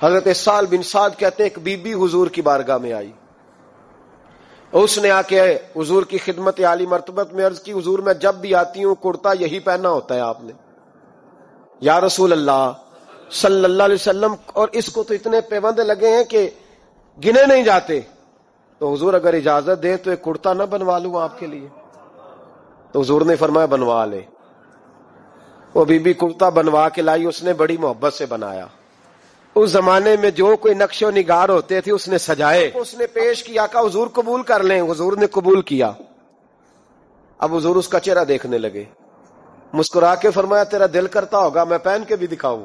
حضرت سہل بن سعد کہتے ہیں ایک بی بی حضور کی بارگاہ میں آئی، اس نے آ کے حضور کی خدمت عالی مرتبت میں عرض کی، حضور میں جب بھی آتی ہوں کرتا یہی پہنا ہوتا ہے آپ نے، یا رسول اللہ صلی اللہ علیہ وسلم، اور اس کو تو اتنے پیوندے لگے ہیں کہ گنے نہیں جاتے، تو حضور اگر اجازت دے تو ایک کرتا نہ بنوا لوں آپ کے لیے؟ تو حضور نے فرمایا بنوا لے۔ وہ بی بی کرتا بنوا کے لائی، اس نے بڑی محبت سے بنایا۔ اس زمانے میں جو کوئی نقش و نگار ہوتے تھے اس نے سجائے، اس نے پیش کیا، کہا حضور قبول کر لیں، حضور نے قبول کیا۔ اب حضور اس کا چہرہ دیکھنے لگے، مسکرا کے فرمایا تیرا دل کرتا ہوگا میں پہن کے بھی دکھاؤں؟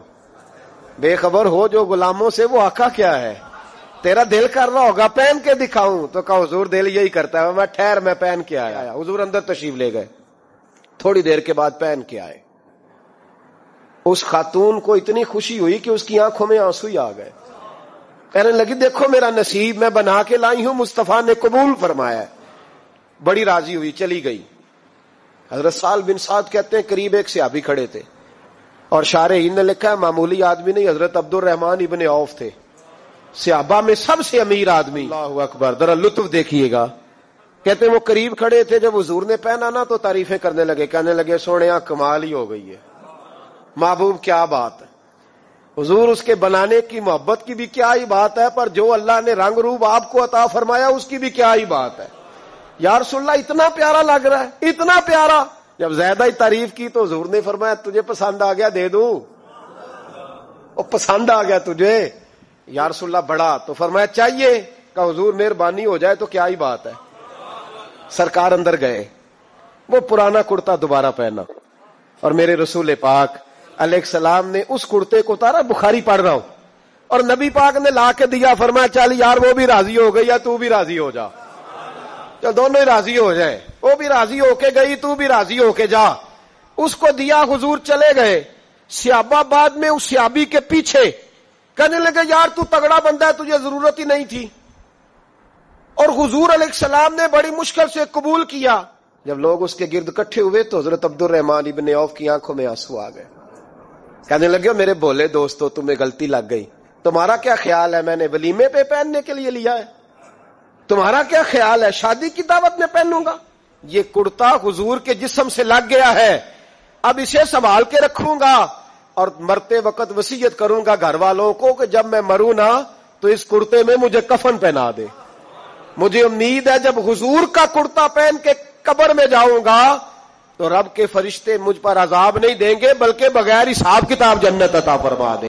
بے خبر ہو جو غلاموں سے وہ آقا کیا ہے، تیرا دل کر رہا ہوگا پہن کے دکھاؤں؟ تو کہا حضور دل یہی کرتا ہے، میں ٹھہر میں پہن کے آیا۔ حضور اندر تشریف لے گئے، تھوڑی دیر کے بعد پہن کے آئے۔ اس خاتون کو اتنی خوشی ہوئی کہ اس کی آنکھوں میں آنسو ہی آ گئے، کہنے لگی دیکھو میرا نصیب، میں بنا کے لائی ہوں، مصطفیٰ نے قبول فرمایا ہے۔ بڑی راضی ہوئی، چلی گئی۔ حضرت سہل بن سعد کہتے ہیں قریب ایک صحابی کھڑے تھے، اور شارحین نے لکھا ہے معمولی آدمی نہیں، حضرت عبد الرحمن ابن عوف تھے، صحابہ میں سب سے امیر آدمی۔ اللہ اکبر، ذرا لطف دیکھیے گا۔ کہتے ہیں وہ قریب کھڑے تھے، جب حضور نے پہنا نا تو تعریفیں کرنے لگے، کہنے لگے سونیا کمال ہی ہو گئی ہے، محبوب کیا بات ہے۔ حضور اس کے بنانے کی محبت کی بھی کیا ہی بات ہے، پر جو اللہ نے رنگ روپ آپ کو عطا فرمایا اس کی بھی کیا ہی بات ہے۔ یا رسول اللہ اتنا پیارا لگ رہا ہے، اتنا پیارا۔ جب زیادہ ہی تعریف کی تو حضور نے فرمایا تجھے پسند آ گیا دے دوں؟ وہ پسند آ گیا تجھے؟ یا رسول اللہ بڑا، تو فرمایا چاہیے؟ کہ حضور مہربانی ہو جائے تو کیا ہی بات ہے۔ سرکار اندر گئے، وہ پرانا کرتا دوبارہ پہنا، اور میرے رسول پاک علیہ السلام نے اس کرتے کو اتارا، بخاری پڑھ رہا ہوں، اور نبی پاک نے لا کے دیا، فرمایا چل یار وہ بھی راضی ہو گئی یا تو بھی راضی ہو جا، تو دونوں ہی راضی ہو جائے، وہ بھی راضی ہو کے گئی تو بھی راضی ہو کے جا۔ اس کو دیا، حضور چلے گئے۔ صحابہ بعد میں اس صحابی کے پیچھے کہنے لگے یار تو تگڑا بندہ ہے، تجھے ضرورت ہی نہیں تھی، اور حضور علیہ السلام نے بڑی مشکل سے قبول کیا۔ جب لوگ اس کے گرد اکٹھے ہوئے تو حضرت عبد الرحمن ابن عوف کی آنکھوں میں آنسو آ گئے، کہنے لگے میرے بھولے دوستو تمہیں غلطی لگ گئی، تمہارا کیا خیال ہے میں نے ولیمے پہ پہننے کے لیے لیا ہے؟ تمہارا کیا خیال ہے شادی کی دعوت میں پہنوں گا؟ یہ کرتا حضور کے جسم سے لگ گیا ہے، اب اسے سنبھال کے رکھوں گا، اور مرتے وقت وصیت کروں گا گھر والوں کو کہ جب میں مروں نا تو اس کرتے میں مجھے کفن پہنا دے۔ مجھے امید ہے جب حضور کا کرتا پہن کے قبر میں جاؤں گا تو رب کے فرشتے مجھ پر عذاب نہیں دیں گے، بلکہ بغیر حساب کتاب جنت عطا فرما دیں۔